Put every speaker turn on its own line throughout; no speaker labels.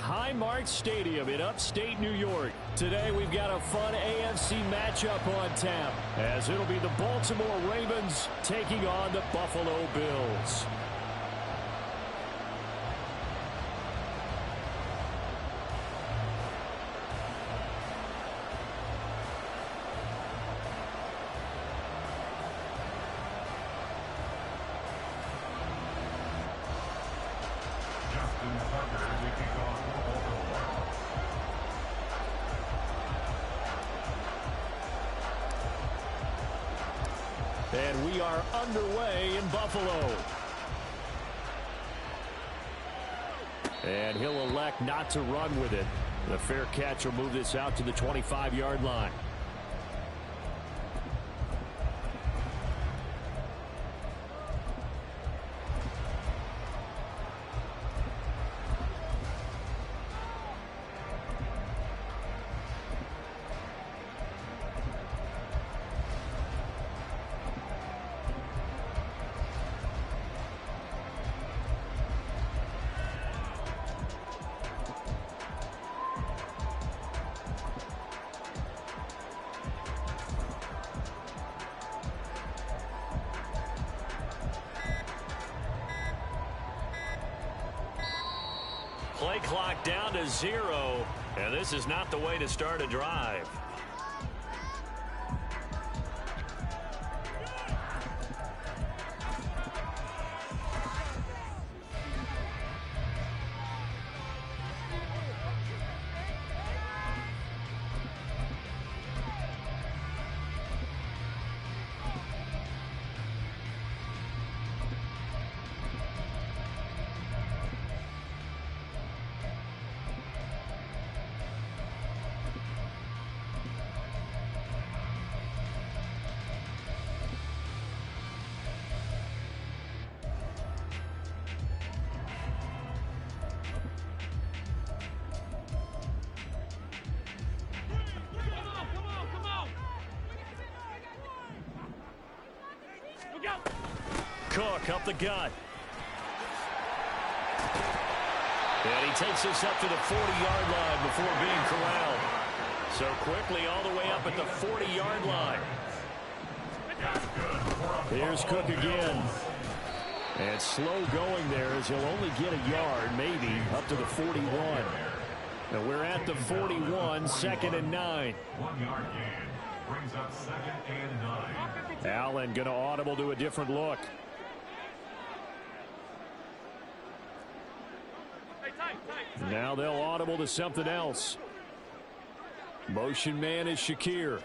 Highmark Stadium in upstate New York. Today we've got a fun AFC matchup on tap, as it'll be the Baltimore Ravens taking on the Buffalo Bills. And we are underway in Buffalo. And he'll elect not to run with it. The fair catch will move this out to the 25-yard line. Play clock down to 0, and this is not the way to start a drive. Cook up the gut. And he takes us up to the 40-yard line before being corralled. So quickly all the way up at the 40-yard line. Here's Cook again. And slow going there as he'll only get a yard, maybe, up to the 41. And we're at the 41, 2nd and 9.
1 yard gain. Brings up 2nd and 9.
Allen going to audible to a different look. Now they'll audible to something else. Motion man is Shakir.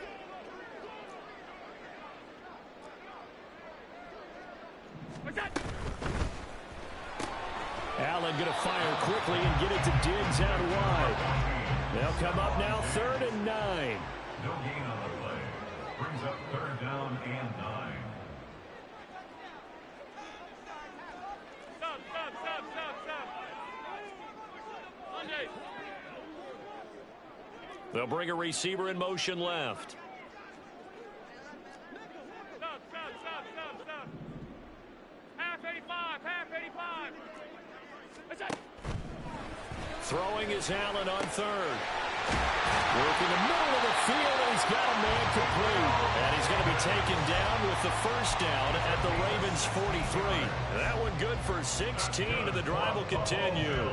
Allen going to fire quickly and get it to Diggs out wide. They'll come up now 3rd and 9.
No gain on the play. Brings up 3rd down and 9.
They'll bring a receiver in motion left.
Stop. Half 85. That's it.
Throwing is Allen on 3rd. Working the middle of the field, and he's got a man complete. And he's going to be taken down with the 1st down at the Ravens' 43. That one good for 16, and the drive will continue.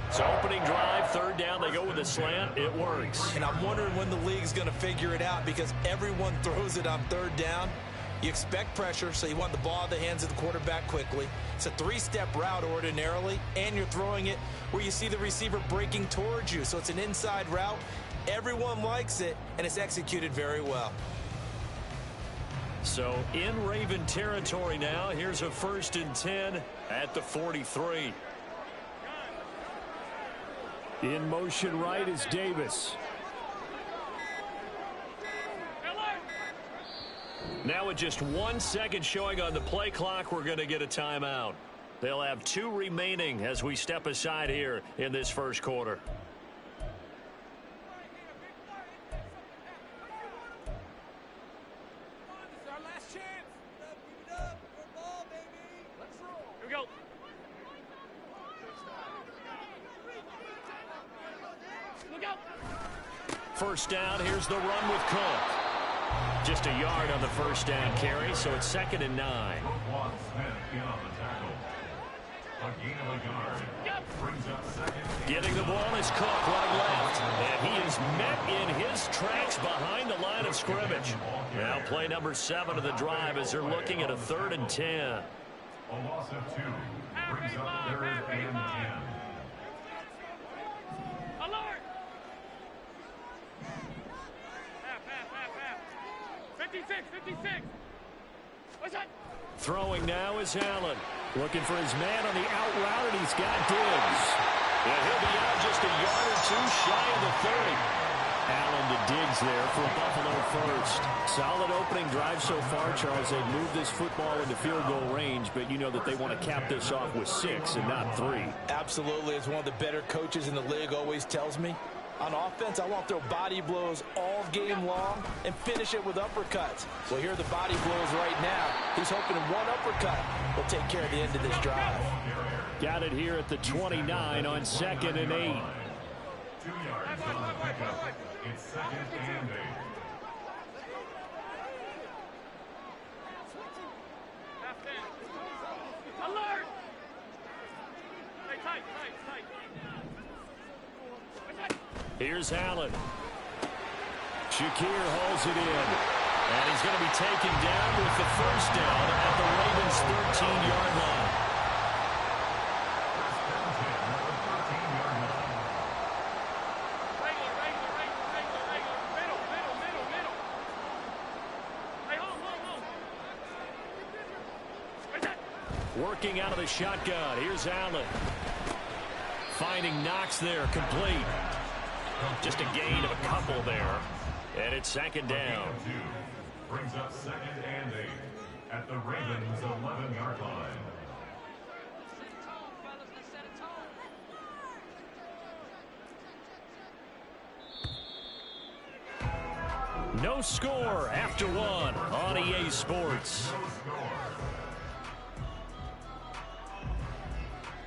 So opening drive, 3rd down, they go with a slant. It works.
And I'm wondering when the league's going to figure it out, because everyone throws it on 3rd down. You expect pressure, so you want the ball in the hands of the quarterback quickly. It's a 3-step route ordinarily, and you're throwing it where you see the receiver breaking towards you. So it's an inside route. Everyone likes it, and it's executed very well.
So in Raven territory now, here's a 1st and 10 at the 43. In motion right is Davis. Now with just 1 second showing on the play clock, we're going to get a timeout. They'll have 2 remaining as we step aside here in this 1st quarter. First down, here's the run with Cook. Just a yard on the first down carry, so it's 2nd and 9. Getting the ball is Cook running left. And he is met in his tracks behind the line of scrimmage. Now play number 7 of the drive as they're looking at a 3rd and 10.
A loss of 2 brings up 3rd and 10.
Alert! Half. 56. What's that?
Throwing now is Allen. Looking for his man on the out route, and he's got Diggs. And he'll be out just a yard or 2 shy of the 30. Allen to Diggs there for a Buffalo first. Solid opening drive so far, Charles. They've moved this football into field goal range, but you know that they want to cap this off with 6 and not 3.
Absolutely. As one of the better coaches in the league always tells me, on offense, I want to throw body blows all game long and finish it with uppercuts. Well, here are the body blows right now. He's hoping one uppercut will take care of the end of this drive.
Got it here at the 29 on 2nd and 8.
2 yards on the pickup. It's 2nd and 8.
Alert! Hey, tight.
Here's Allen. Shakir hauls it in. And he's going to be taken down with the first down at the Ravens' 13-yard line.
Middle. Hey, hold. Where's that?
Working out of the shotgun. Here's Allen. Finding Knox there, complete. Just a gain of a couple there. And it's 2nd down.
Brings up 2nd and 8 at the Ravens' 11-yard line.
No score after 1 on EA Sports.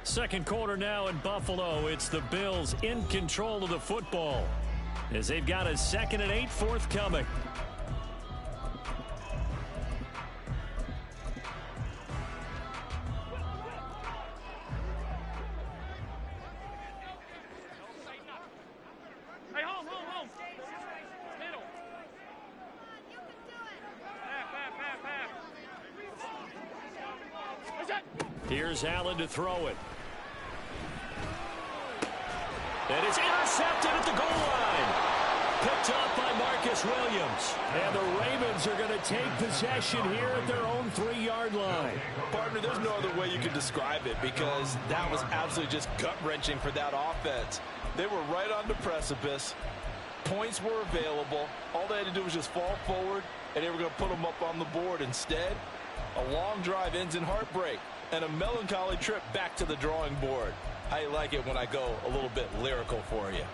Second quarter now in Buffalo. It's the Bills in control of the football as they've got a 2nd and 8 forthcoming.
Hey, home. Middle. Half. What's that?
Here's Allen to throw it. And it's intercepted at the goal line. Picked up by Marcus Williams. And the Ravens are going to take possession here at their own 3-yard line.
Partner, there's no other way you can describe it because that was absolutely just gut-wrenching for that offense. They were right on the precipice. Points were available. All they had to do was just fall forward, and they were going to put them up on the board. Instead, a long drive ends in heartbreak and a melancholy trip back to the drawing board. I like it when I go a little bit lyrical for you.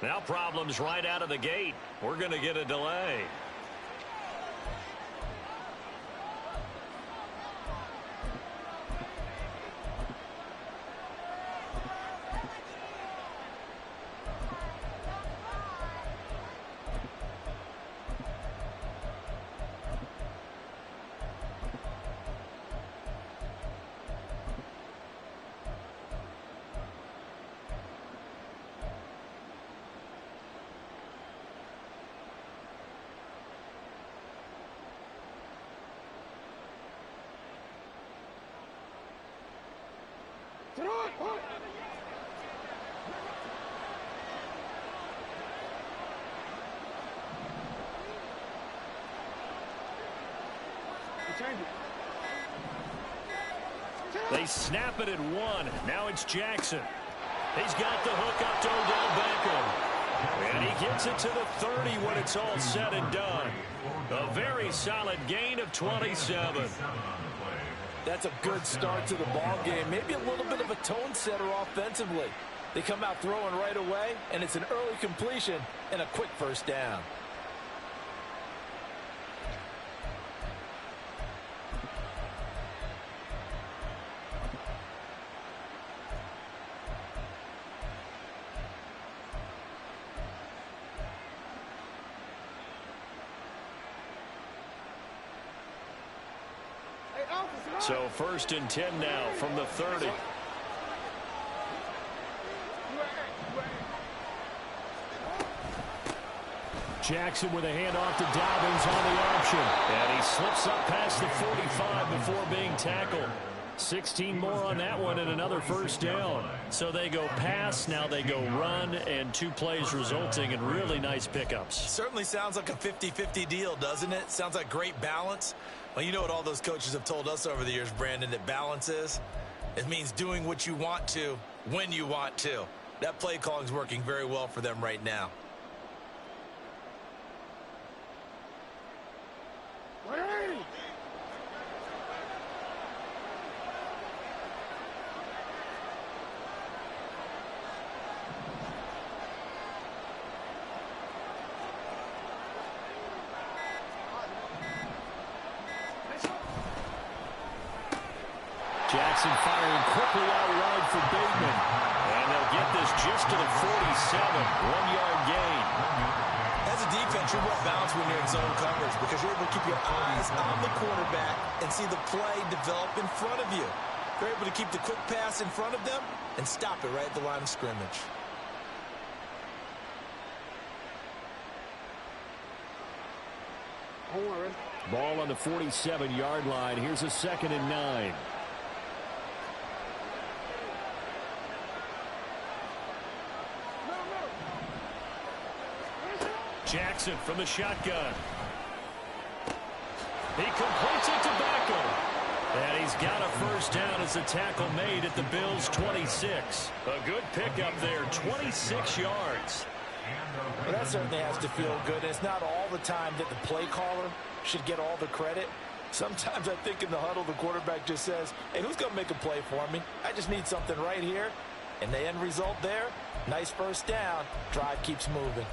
Now problems right out of the gate. We're going to get a delay. They snap it at 1. Now it's Jackson. He's got the hook up to Odell Beckham. And he gets it to the 30 when it's all said and done. A very solid gain of 27.
That's a good start to the ball game. Maybe a little bit of a tone setter offensively. They come out throwing right away, and it's an early completion and a quick first down.
So 1st and 10 now from the 30. Jackson with a handoff to Dobbins on the option. And he slips up past the 45 before being tackled. 16 more on that one and another first down. So they go pass, now they go run, and 2 plays resulting in really nice pickups.
Certainly sounds like a 50-50 deal, doesn't it? Sounds like great balance. Well, you know what all those coaches have told us over the years, Brandon, that balance is? It means doing what you want to when you want to. That play calling is working very well for them right now.
Jackson firing quickly out wide for Bateman. And they'll get this just to the 47. 1-yard gain.
As a defense, you're well balanced when you're in zone coverage because you're able to keep your eyes on the quarterback and see the play develop in front of you. You're able to keep the quick pass in front of them and stop it right at the line of scrimmage.
Ball on the 47-yard line. Here's a 2nd and 9. Jackson from the shotgun. He completes it to Beckham. And he's got a first down as a tackle made at the Bills' 26. A good pickup there, 26 yards.
Well, that certainly has to feel good. It's not all the time that the play caller should get all the credit. Sometimes I think in the huddle, the quarterback just says, hey, who's going to make a play for me? I just need something right here. And the end result there, nice first down. Drive keeps moving.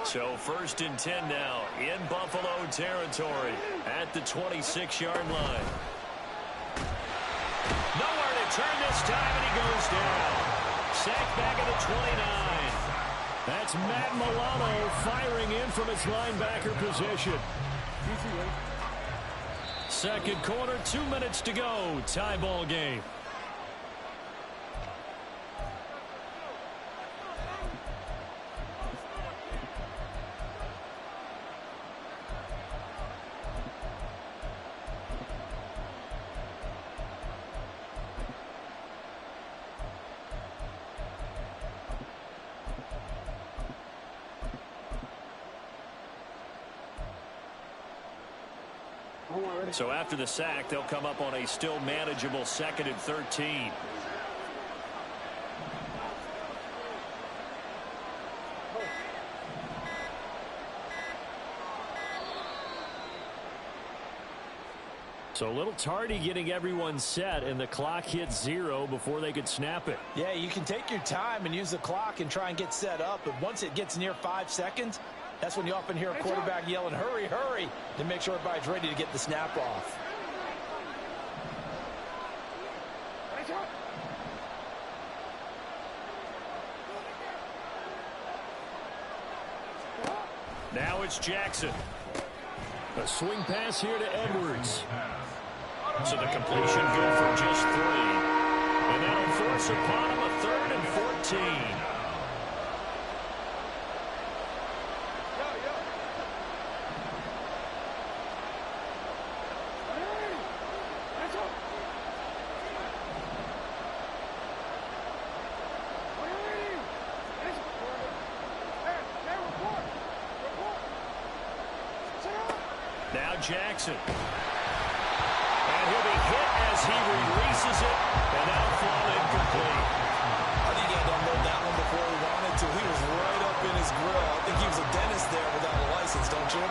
So 1st and 10 now in Buffalo territory at the 26-yard line. Nowhere to turn this time, and he goes down. Sacked back at the 29. That's Matt Milano firing in from his linebacker position. Second quarter, 2 minutes to go. Tie ball game. So after the sack, they'll come up on a still manageable 2nd and 13. So a little tardy getting everyone set, and the clock hit 0 before they could snap it.
Yeah, you can take your time and use the clock and try and get set up, but once it gets near 5 seconds, that's when you often hear a quarterback yelling, hurry, hurry, to make sure everybody's ready to get the snap off.
Now it's Jackson. A swing pass here to Edwards. So the completion good for just 3. And that'll force upon him a 3rd and 14. Now Jackson. And he'll be hit as he releases it, and that'll fall incomplete.
I think he had to unload that one before he wanted to. He was right up in his grill. I think he was a dentist there without a license, don't you?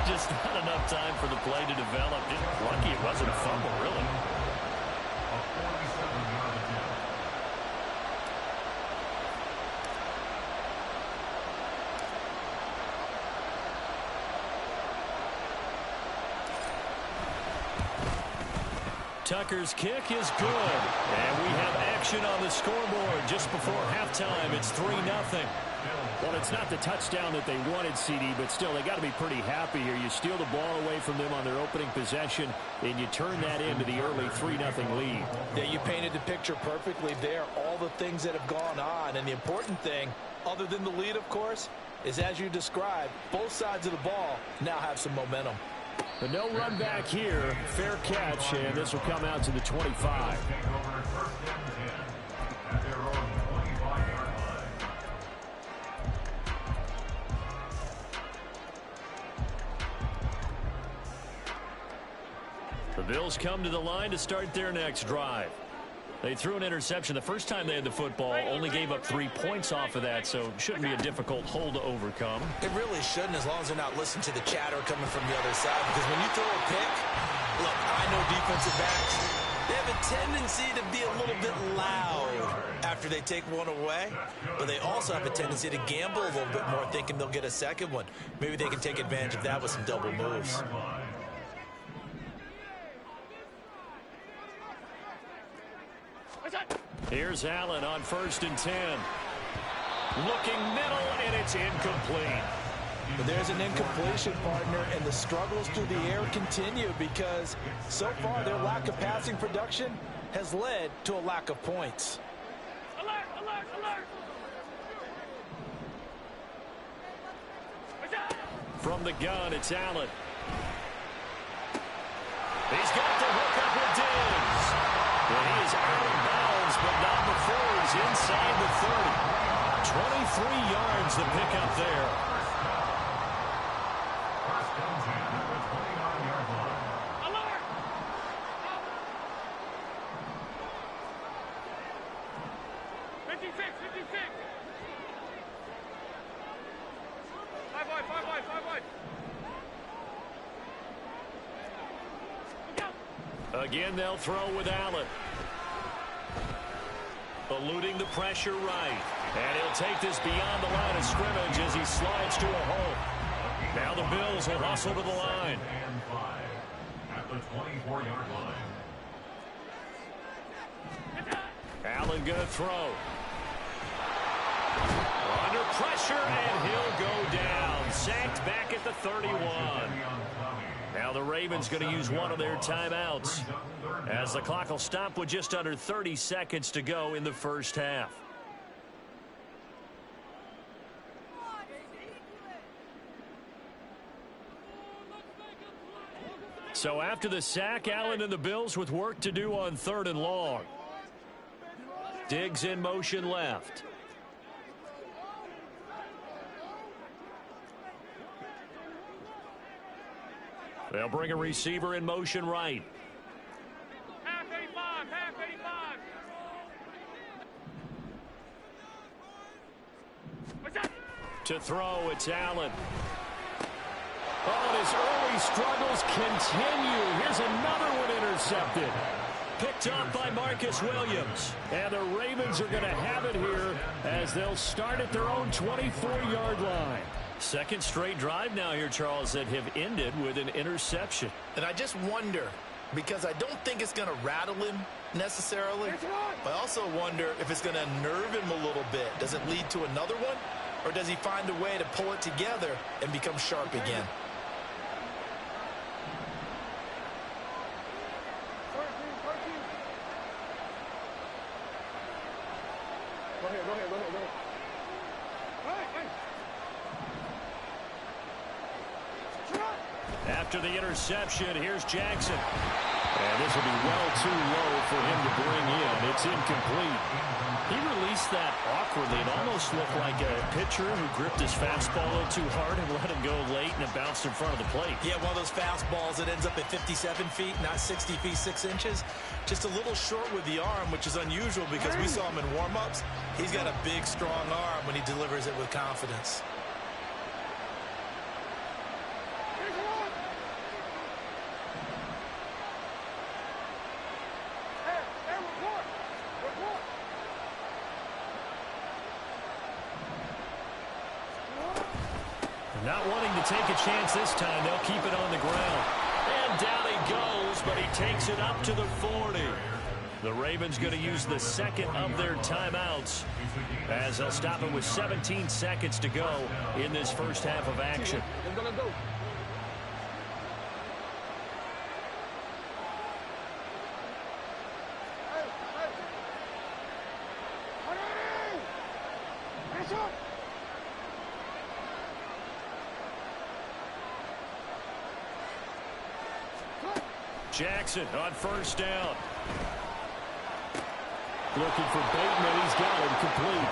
Just not enough time for the play to develop. Just lucky it wasn't a fumble, really.
A 47-yard attempt.
Tucker's kick is good. And we have action on the scoreboard just before halftime. It's 3-0. Well, it's not the touchdown that they wanted, CD, but still, they got to be pretty happy here. You steal the ball away from them on their opening possession, and you turn that into the early 3-0 lead.
Yeah, you painted the picture perfectly there. All the things that have gone on, and the important thing, other than the lead, of course, is as you described, both sides of the ball now have some momentum.
But no run back here. Fair catch, and this will come out to the 25.
Take over first and 10 at their own 25-yard line.
The Bills come to the line to start their next drive. They threw an interception the first time they had the football, only gave up 3 points off of that, so shouldn't be a difficult hole to overcome.
It really shouldn't, as long as they're not listening to the chatter coming from the other side, because when you throw a pick, look, I know defensive backs, they have a tendency to be a little bit loud after they take one away, but they also have a tendency to gamble a little bit more, thinking they'll get a second one. Maybe they can take advantage of that with some double moves.
Here's Allen on 1st and 10. Looking middle, and it's incomplete.
But there's an incompletion, partner, and the struggles through the air continue because so far their lack of passing production has led to a lack of points.
Alert, alert, alert.
From the gun, it's Allen. He's got the hook up with Diggs. And he is out of bounds, but not before he's inside the 30. 23 yards to pick up there.
First and 10 at the 29-yard line.
Alert. 56, 56. 5 wide, 5 wide, 5 wide.
Again, they'll throw with Allen. Eluding the pressure right. And he'll take this beyond the line of scrimmage as he slides to a hole. Now the Bills will hustle to the line.
And 5 at the 24-yard line.
Allen going to throw. Under pressure, and he'll go down. Sacked back at the 31. Now the Ravens going to use one of their timeouts as the clock will stop with just under 30 seconds to go in the first half. So after the sack, Allen and the Bills with work to do on 3rd and long. Diggs in motion left. They'll bring a receiver in motion right.
Half 85, half 85. What's that?
To throw, it's Allen. Oh, and his early struggles continue. Here's another one intercepted. Picked off by Marcus Williams. And the Ravens are going to have it here as they'll start at their own 24-yard line. Second straight drive now here, Charles, that have ended with an interception.
And I just wonder, because I don't think it's going to rattle him necessarily. I also wonder if it's going to unnerve him a little bit. Does it lead to another one? Or does he find a way to pull it together and become sharp again?
After the interception, here's Jackson. And this will be well too low for him to bring in. It's incomplete. He released that awkwardly. It almost looked like a pitcher who gripped his fastball a little too hard and let him go late, and it bounced in front of the plate.
Yeah, one of those fastballs that ends up at 57 feet, not 60 feet, 6 inches. Just a little short with the arm, which is unusual because we saw him in warm-ups. He's got a big, strong arm when he delivers it with confidence.
Not wanting to take a chance this time, they'll keep it on the ground. And down he goes, but he takes it up to the 40. The Ravens going to use the second of their timeouts as they'll stop it with 17 seconds to go in this first half of action. Jackson on first down. Looking for Bateman. He's got him complete.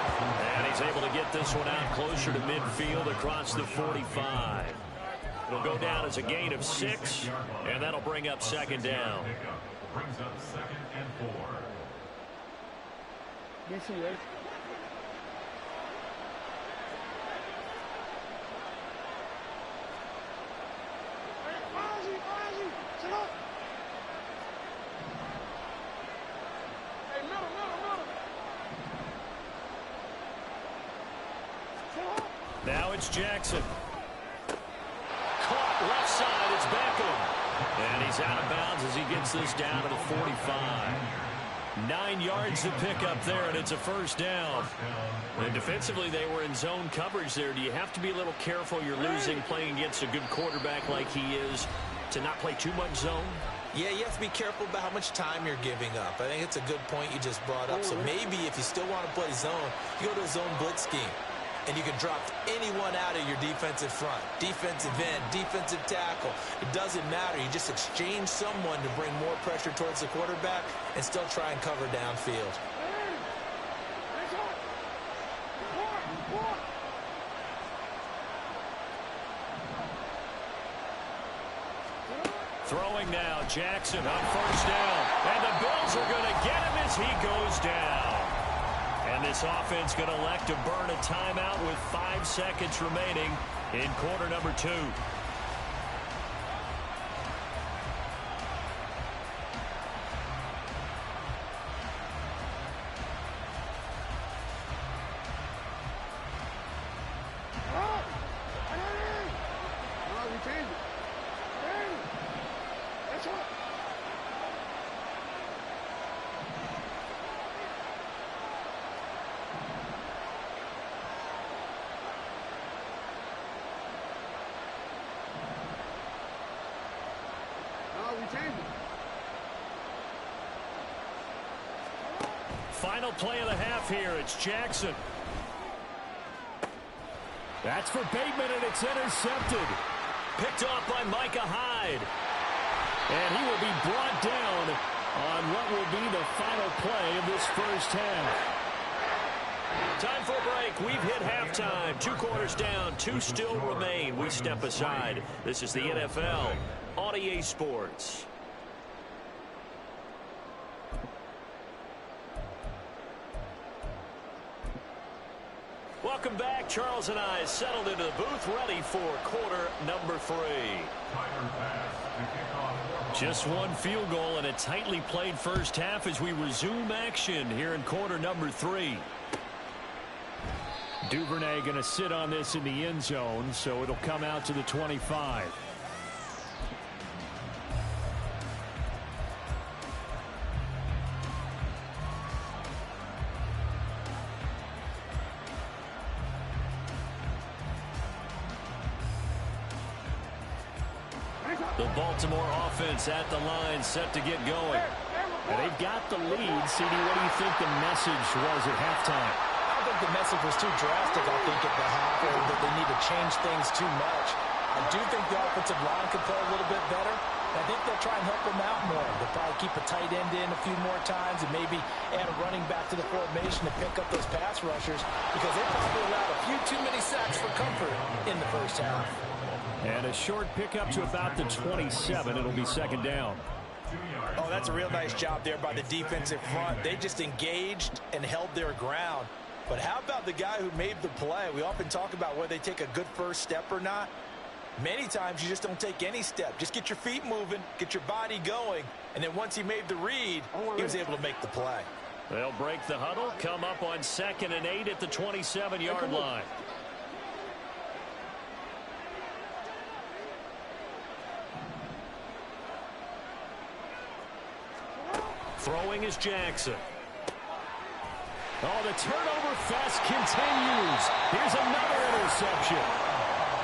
And he's able to get this one out closer to midfield across the 45. It'll go down as a gain of 6, and that'll bring up second down.
Brings up 2nd and 4.
Yes, he is.
Now it's Jackson. Caught left side. It's Beckham. And he's out of bounds as he gets this down to the 45. 9 yards to pick up there, and it's a first down. And defensively, they were in zone coverage there. Do you have to be a little careful? You're losing playing against a good quarterback like he is to not play too much zone?
Yeah, you have to be careful about how much time you're giving up. I think it's a good point you just brought up. So maybe if you still want to play zone, you go to a zone blitz scheme. And you can drop anyone out of your defensive front. Defensive end, defensive tackle. It doesn't matter. You just exchange someone to bring more pressure towards the quarterback and still try and cover downfield.
Throwing now, Jackson on first down. And the Bills are going to get him as he goes down. And this offense going to elect to burn a timeout with 5 seconds remaining in quarter number 2. Final play of the half here. It's Jackson. That's for Bateman, and it's intercepted. Picked off by Micah Hyde. And he will be brought down on what will be the final play of this first half. Time for a break. We've hit halftime. 2 quarters down. 2 still remain. We step aside. This is the NFL on EA Sports. Welcome back. Charles and I settled into the booth, ready for quarter number 3. Just one field goal and a tightly played first half as we resume action here in quarter number 3. Duvernay going to sit on this in the end zone, so it'll come out to the 25. The Baltimore offense at the line, set to get going. And they've got the lead. CD, what do you think the message was at halftime?
I think the message was too drastic, I think, at the half, or that they need to change things too much. I do think the offensive line could play a little bit better. I think they'll try and help them out more. They'll probably keep a tight end in a few more times and maybe add a running back to the formation to pick up those pass rushers because they probably allowed a few too many sacks for comfort in the first half.
And a short pickup to about the 27. It'll be second down.
Oh, that's a real nice job there by the defensive front. They just engaged and held their ground. But how about the guy who made the play? We often talk about whether they take a good first step or not. Many times you just don't take any step. Just get your feet moving, get your body going, and then once he made the read, he was able to make the play.
They'll break the huddle, come up on 2nd and 8 at the 27-yard line. Throwing is Jackson. Oh, the turnover fest continues. Here's another interception.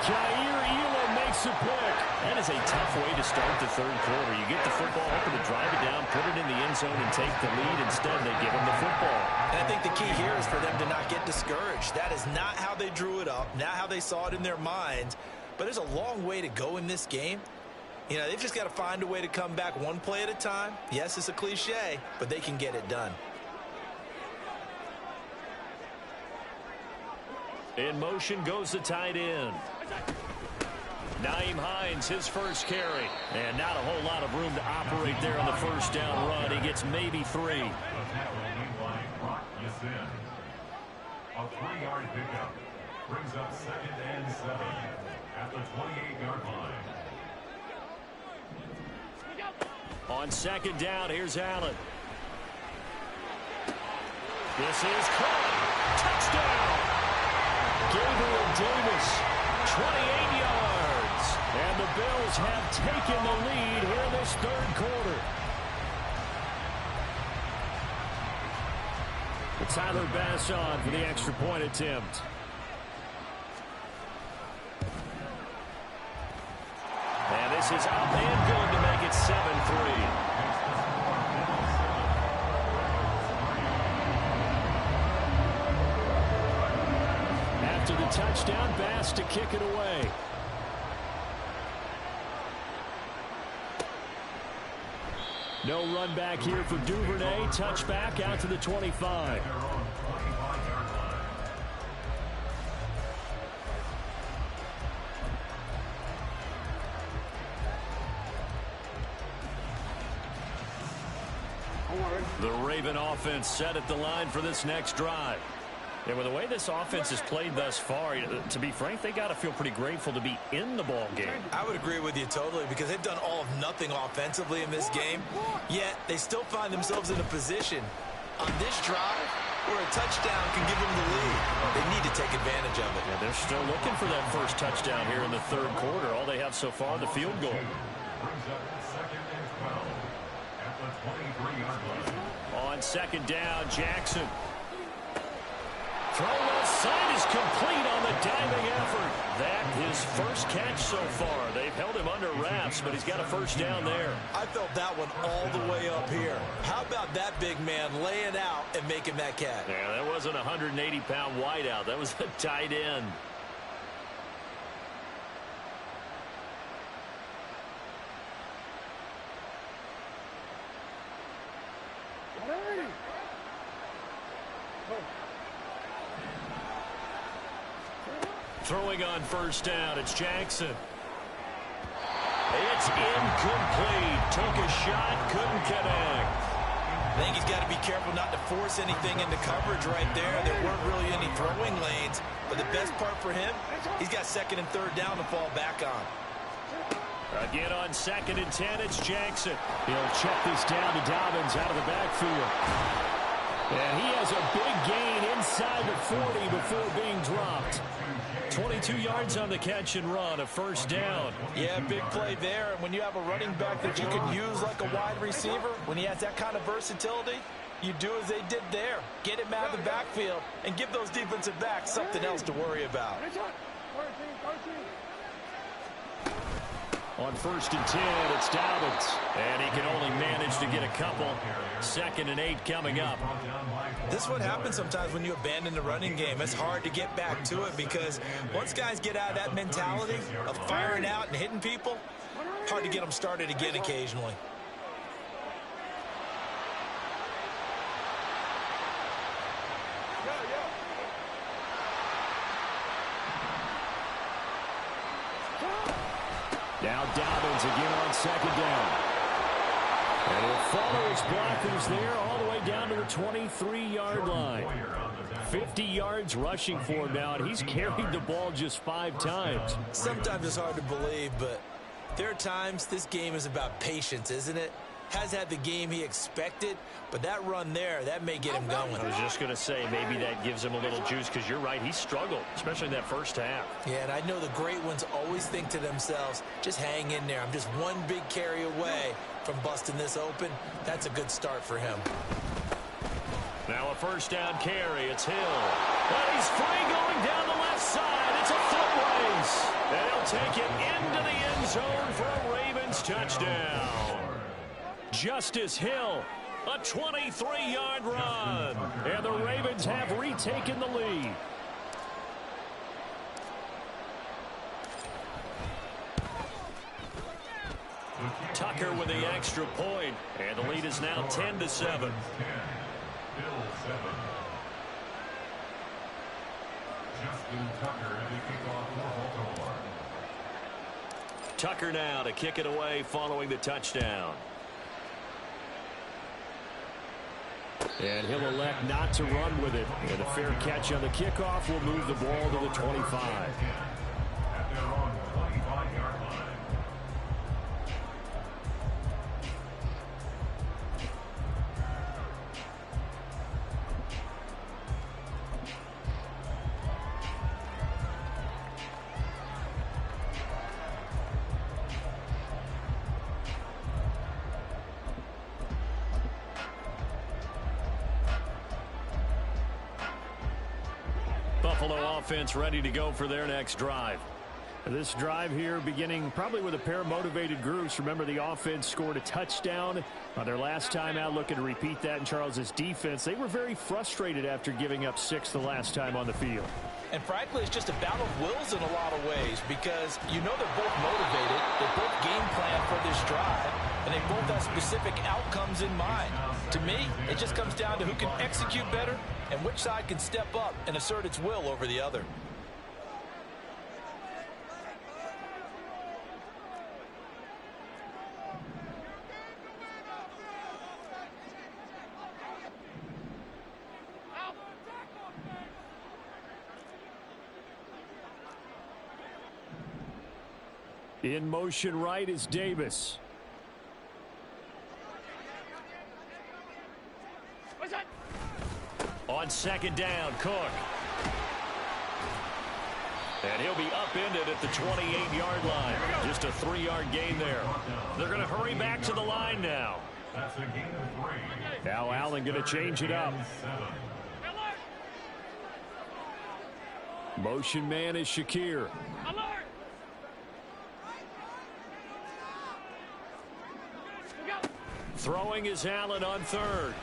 Jair Elam makes a pick. That is a tough way to start the third quarter. You get the football, hoping to drive it down, put it in the end zone, and take the lead. Instead, they give them the football.
And I think the key here is for them to not get discouraged. That is not how they drew it up, not how they saw it in their minds. But there's a long way to go in this game. You know, they've just got to find a way to come back one play at a time. Yes, it's a cliche, but they can get it done.
In motion goes the tight end. Nyheim Hines, his first carry. And not a whole lot of room to operate there on the first down run. He gets maybe 3.
A 3-yard pickup brings up 2nd and 7 at the 28-yard line.
On 2nd down, here's Allen. This is caught. Touchdown! Gabriel Davis, 28 yards. And the Bills have taken the lead here in this third quarter. But Tyler Bass on for the extra point attempt. And this is up and good to make it 7-3. After the touchdown, Bass to kick it away. No run back here for Duvernay. Touchback out to the 25. The Raven offense set at the line for this next drive. Yeah, with the way this offense has played thus far, to be frank, they got to feel pretty grateful to be in the ball game.
I would agree with you totally because they've done all of nothing offensively in this game, yet they still find themselves in a position on this drive where a touchdown can give them the lead. They need to take advantage of it.
Yeah, they're still looking for that first touchdown here in the third quarter. All they have so far, the field goal.
Brings up 2nd and 12 at the 23-yard line.
On 2nd down, Jackson. Throw left side is complete on the diving effort. That his first catch so far. They've held him under wraps, but he's got a first down there.
I felt that one all the way up here. How about that big man laying out and making that catch?
Yeah, that wasn't a 180-pound wideout. That was a tight end. Throwing on first down, it's Jackson. It's incomplete. Took a shot, couldn't connect.
I think he's got to be careful not to force anything into coverage right there. There weren't really any throwing lanes. But the best part for him, he's got 2nd and 3rd down to fall back on.
Again on 2nd and 10, it's Jackson. He'll check this down to Dobbins out of the backfield. And he has a big gain inside the 40 before being dropped. 22 yards on the catch and run, a first down.
Yeah, big play there. And when you have a running back that you can use like a wide receiver, when he has that kind of versatility, you do as they did there. Get him out of the backfield and give those defensive backs something else to worry about.
On 1st and 10, it's Dobbins. And he can only manage to get a couple. 2nd and 8 coming up.
This is what happens sometimes when you abandon the running game. It's hard to get back to it because once guys get out of that mentality of firing out and hitting people, Hard to get them started again occasionally.
Now Dobbins again on second down. And he'll follow his blockers there all the way down to the 23-yard line. 50 yards rushing for him now, and he's carried the ball just 5 times.
Sometimes it's hard to believe, but there are times this game is about patience, isn't it? Has had the game he expected, but that run there, that may get him going.
I was just going to say, maybe that gives him a little juice, because you're right, he struggled, especially in that first half.
Yeah, and I know the great ones always think to themselves, just hang in there. I'm just one big carry away from busting this open. That's a good start for him.
Now a first down carry. It's Hill. And he's free going down the left side. It's a foot race. And he'll take it into the end zone for a Ravens touchdown. Justice Hill, a 23-yard run. And the Ravens have retaken the lead. Tucker with the extra point. And the lead is now 10-7.
Bill 7. Justin Tucker at the kickoff for Baltimore.
Tucker now to kick it away following the touchdown. And he'll elect not to run with it. And a fair catch on the kickoff will move the ball to the 25.
At their own 25-yard line.
Buffalo offense ready to go for their next drive. This drive here beginning probably with a pair of motivated groups. Remember, the offense scored a touchdown on their last time out, looking to repeat that in Charles's defense. They were very frustrated after giving up 6 the last time on the field.
And frankly, it's just a battle of wills in a lot of ways, because you know they're both motivated, they both game plan for this drive, and they both have specific outcomes in mind. To me, it just comes down to who can execute better and which side can step up and assert its will over the other.
In motion right is Davis. On second down, Cook. And he'll be upended at the 28-yard line. Just a 3-yard gain there. They're going to hurry back to the line now.
That's a gain of 3.
Now Allen going to change it up.
7.
Motion man is Shakir. Throwing is Allen on third.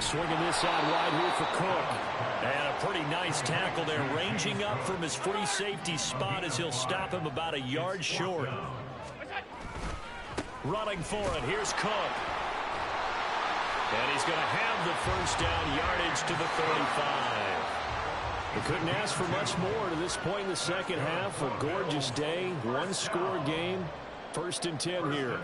Swinging this out wide here for Cook. And a pretty nice tackle there, ranging up from his free safety spot as he'll stop him about a yard short. Running for it, here's Cook. And he's going to have the first down, yardage to the 35. We couldn't ask for much more to this point in the second half. A gorgeous day, one-score game. 1st and 10 here.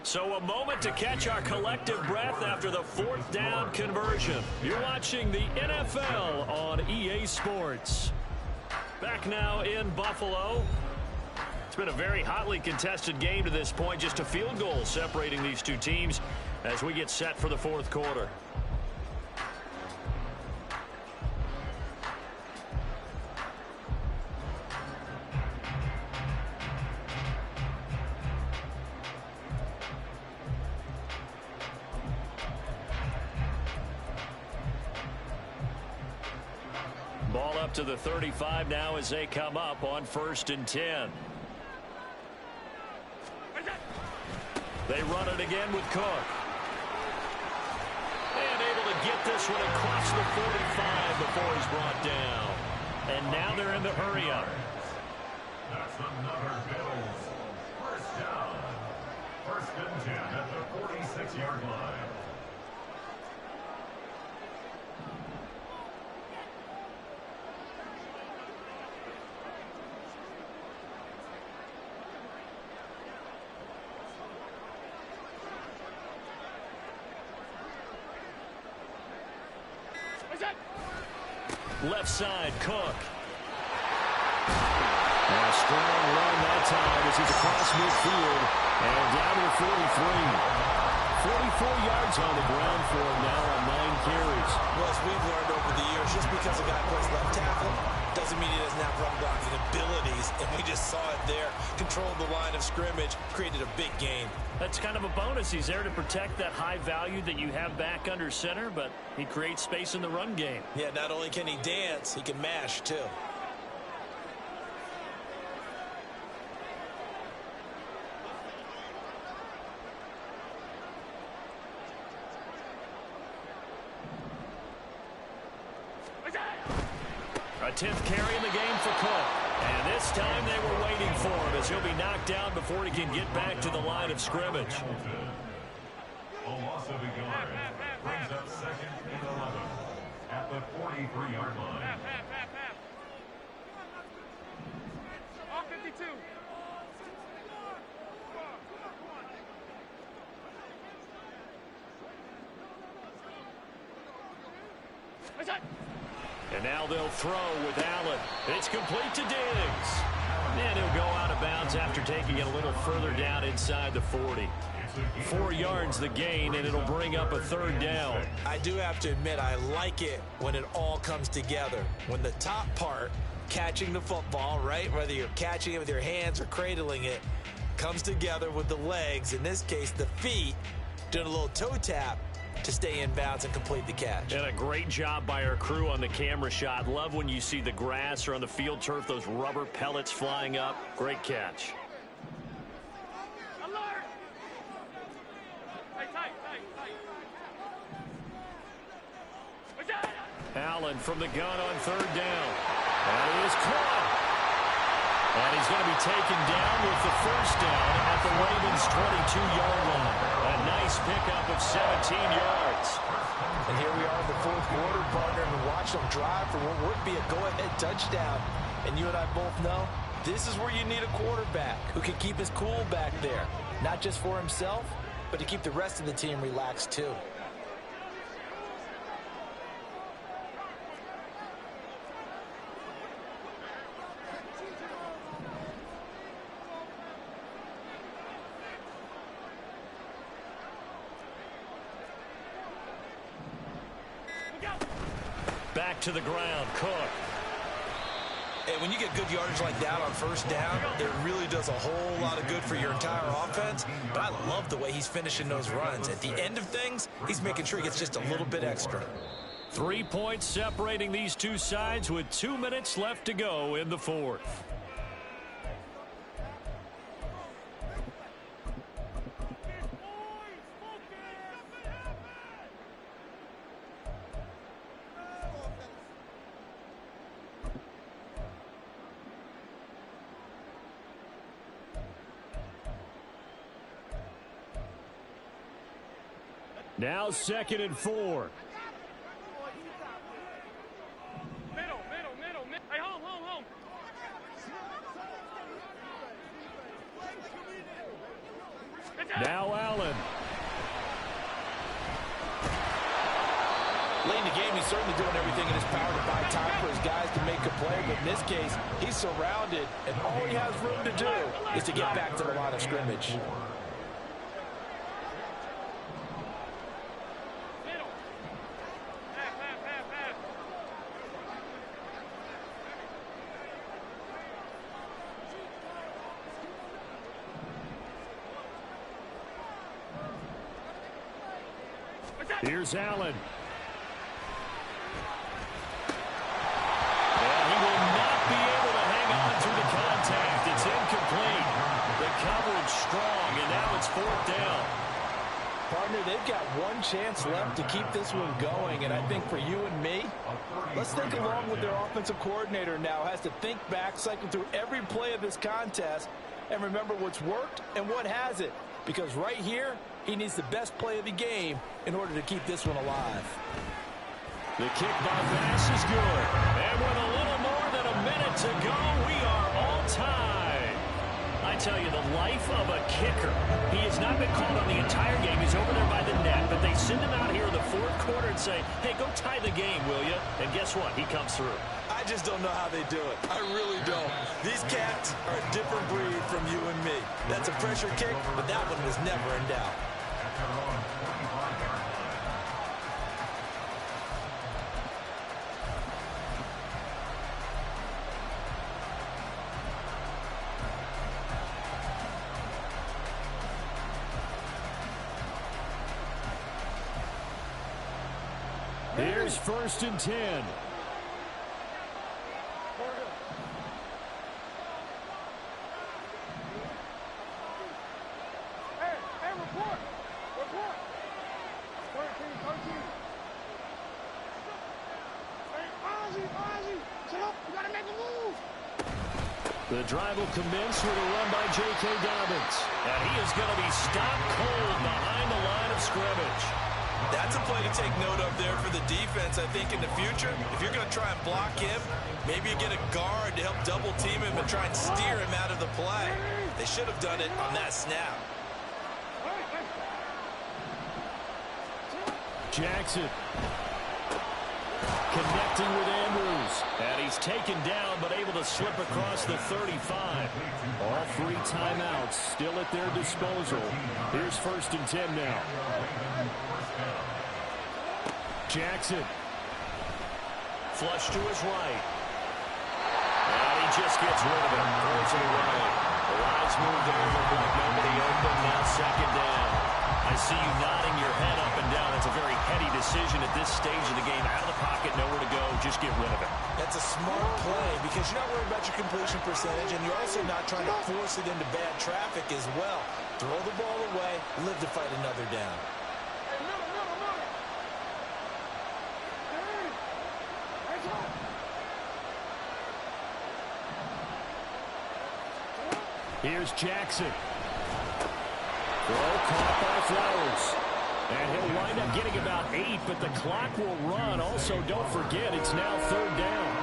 So a moment to catch our collective breath after the 4th down conversion. You're watching the NFL on EA Sports. Back now in Buffalo. It's been a very hotly contested game to this point. Just a field goal separating these two teams as we get set for the 4th quarter. Ball up to the 35 now as they come up on 1st and 10. They run it again with Cook. And able to get this one across the 45 before he's brought down. And now they're in the hurry-up.
That's another Bills first down. First and 10 at the 46-yard line.
Left side, Cook. And a strong run that time as he's across midfield and down to the 43. 44 yards on the ground for him now on 9 carries.
Well, as we've learned over the years, just because a guy plays left tackle doesn't mean he doesn't have run blocking abilities, and we just saw it there. Controlled the line of scrimmage, created a big gain.
That's kind of a bonus. He's there to protect that high value that you have back under center, but he creates space in the run game.
Yeah, not only can he dance, he can mash, too.
A 10th carry in the game for Cook. And this time they were waiting for him as he'll be knocked down before he can get back to the line of scrimmage.
A loss of a yard brings up second and 11 at the 43-yard line.
All 52.
And now they'll throw with Allen. It's complete to Diggs. And he'll go out of bounds after taking it a little further down inside the 40. 4 yards the gain, and it'll bring up a 3rd down.
I do have to admit, I like it when it all comes together. When the top part, catching the football, right, whether you're catching it with your hands or cradling it, comes together with the legs, in this case the feet, doing a little toe tap to stay in bounds and complete the catch.
And a great job by our crew on the camera shot. Love when you see the grass or on the field turf, those rubber pellets flying up. Great catch.
Alert! Tight.
Allen from the gun on 3rd down. That is caught. And he's going to be taken down with the 1st down at the Ravens' 22-yard line. A nice pickup of 17 yards.
And here we are in the 4th quarter, partner, and watch them drive for what would be a go-ahead touchdown. And you and I both know this is where you need a quarterback who can keep his cool back there. Not just for himself, but to keep the rest of the team relaxed too.
Back to the ground, Cook.
And when you get good yardage like that on 1st down, it really does a whole lot of good for your entire offense. But I love the way he's finishing those runs. At the end of things, he's making sure he gets just a little bit extra.
3 points separating these two sides with 2 minutes left to go in the 4th. Now 2nd and 4.
Middle. Hey, home.
Now Allen.
Late in the game, he's certainly doing everything in his power to buy time for his guys to make a play. But in this case, he's surrounded, and all he has room to do is to get back to the line of scrimmage.
Here's Allen. And he will not be able to hang on through the contact. It's incomplete. The coverage strong, and now it's 4th down.
Partner, they've got one chance left to keep this one going, and I think for you and me, let's think along with their offensive coordinator now. Has to think back, cycle through every play of this contest, and remember what's worked and what hasn't. Because right here, he needs the best play of the game in order to keep this one alive.
The kick by Bass is good. And with a little more than a minute to go, we are all tied. I tell you, the life of a kicker. He has not been called on the entire game. He's over there by the net, but they send him out here in the fourth quarter and say, hey, go tie the game, will you? And guess what? He comes through.
I just don't know how they do it. I really don't. These cats are a different breed from you and me. That's a pressure kick, but that one was never in doubt.
Here's 1st and 10.
Hey, report. 13. Hey, Ozzy, sit up. You gotta make a move.
The drive will commence with a run by J.K. Dobbins. And he is going to be stopped cold behind the line of scrimmage.
That's a play to take note of there for the defense. I think in the future, if you're going to try and block him, maybe you get a guard to help double team him and try and steer him out of the play. They should have done it on that snap.
Jackson connecting with Andrews. And he's taken down, but able to slip across the 35. All 3 timeouts still at their disposal. Here's 1st and 10 now. Jackson. Flush to his right. And he just gets rid of it. Throws it away. The lines moved over, but nobody open. Now 2nd down. I see you nodding your head up and down. It's a very heady decision at this stage of the game. Out of the pocket, nowhere to go. Just get rid of it.
That's a smart play because you're not worried about your completion percentage, and you're also not trying to force it into bad traffic as well. Throw the ball away, live to fight another down.
Here's Jackson. Throw caught by Flowers. And he'll wind up getting about 8, but the clock will run. Also, don't forget, it's now 3rd down.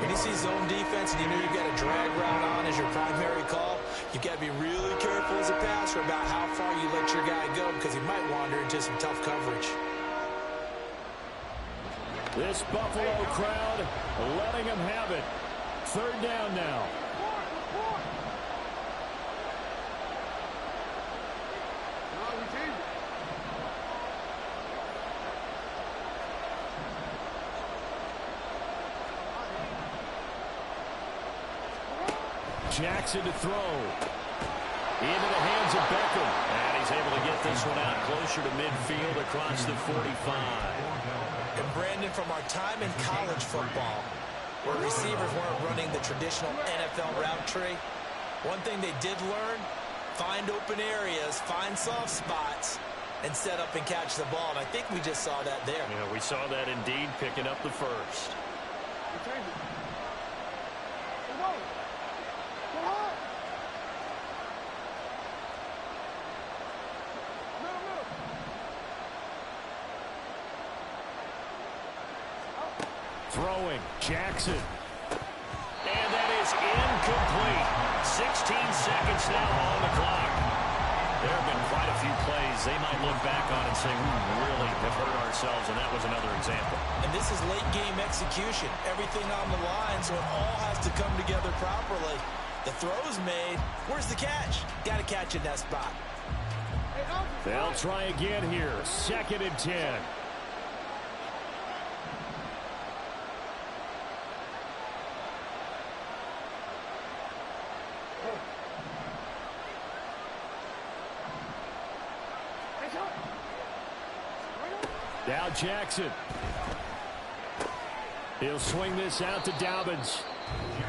When you see zone defense and you know you've got a drag route on as your primary call, you've got to be really careful as a passer about how far you let your guy go because he might wander into some tough coverage.
This Buffalo crowd letting them have it. 3rd down now. Jackson to throw. Into the hands of Beckham. And he's able to get this one out closer to midfield across the 45.
And Brandon, from our time in college football, where receivers weren't running the traditional NFL route tree, one thing they did learn, find open areas, find soft spots, and set up and catch the ball. And I think we just saw that there.
Yeah, we saw that indeed, picking up the 1st. Throwing, Jackson. And that is incomplete. 16 seconds now on the clock. There have been quite a few plays they might look back on and say, we really have hurt ourselves, and that was another example.
And this is late game execution. Everything on the line, so it all has to come together properly. The throw's made. Where's the catch? Got to catch in that spot.
They'll try again here. 2nd and 10. Now Jackson. He'll swing this out to Dobbins.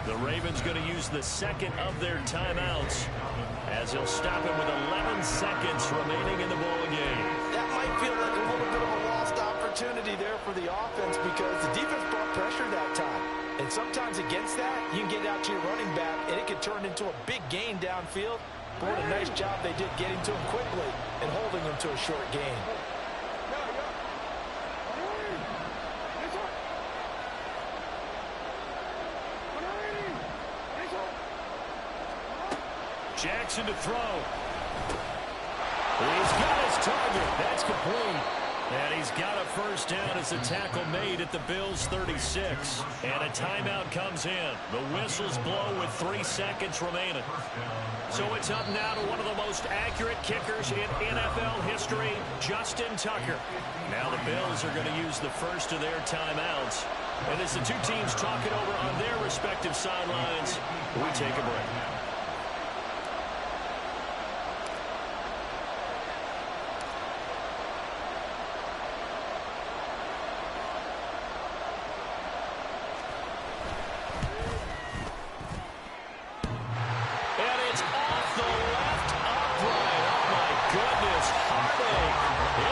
The Ravens going to use the second of their timeouts as he'll stop it with 11 seconds remaining in the ball game.
That might feel like a little bit of a lost opportunity there for the offense because the defense brought pressure that time. And sometimes against that, you can get out to your running back, and it can turn into a big gain downfield. But what a nice job they did getting to him quickly and holding him to a short gain.
Jackson to throw. He's got his target. That's complete. And he's got a first down as a tackle made at the Bills' 36. And a timeout comes in. The whistles blow with 3 seconds remaining. So it's up now to one of the most accurate kickers in NFL history, Justin Tucker. Now the Bills are going to use the first of their timeouts. And as the two teams talk it over on their respective sidelines, we take a break.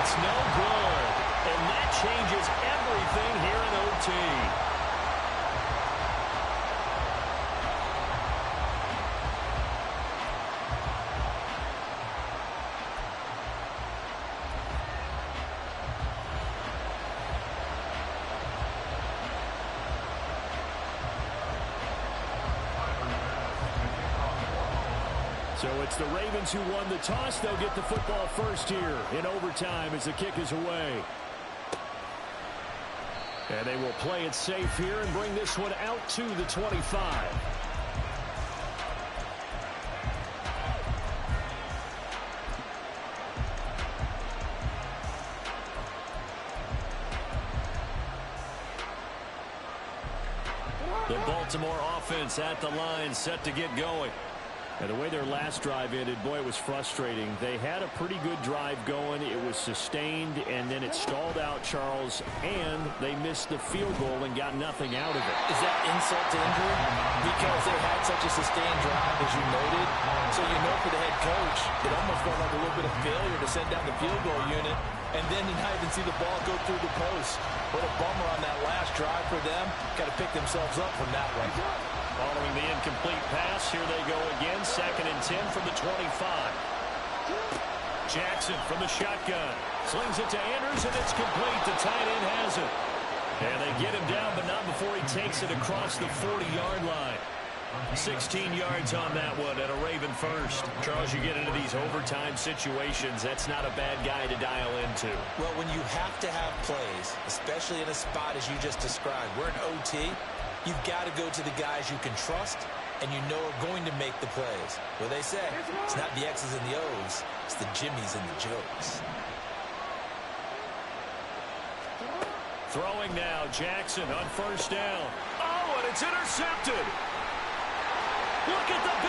It's no good. And that changes everything here in OT. So it's the Ravens who won the toss. They'll get the football first here in overtime as the kick is away. And they will play it safe here and bring this one out to the 25. The Baltimore offense at the line, set to get going. And the way their last drive ended, boy, it was frustrating. They had a pretty good drive going. It was sustained, and then it stalled out, Charles, and they missed the field goal and got nothing out of it.
Is that insult to injury? Because they had such a sustained drive, as you noted. So you know for the head coach, it almost felt like a little bit of failure to send down the field goal unit, and then you not even see the ball go through the post. What a bummer on that last drive for them. Got to pick themselves up from that one.
Following the incomplete pass, here they go again. 2nd and 10 from the 25. Jackson from the shotgun. Slings it to Andrews, and it's complete. The tight end has it. And they get him down, but not before he takes it across the 40-yard line. 16 yards on that one and a Raven first. Charles, you get into these overtime situations, that's not a bad guy to dial into.
Well, when you have to have plays, especially in a spot as you just described, we're in OT, you've got to go to the guys you can trust and you know are going to make the plays. What they say, it's not the X's and the O's, it's the Jimmies and the Joes.
Throwing now, Jackson on first down. Oh, and it's intercepted. Look at the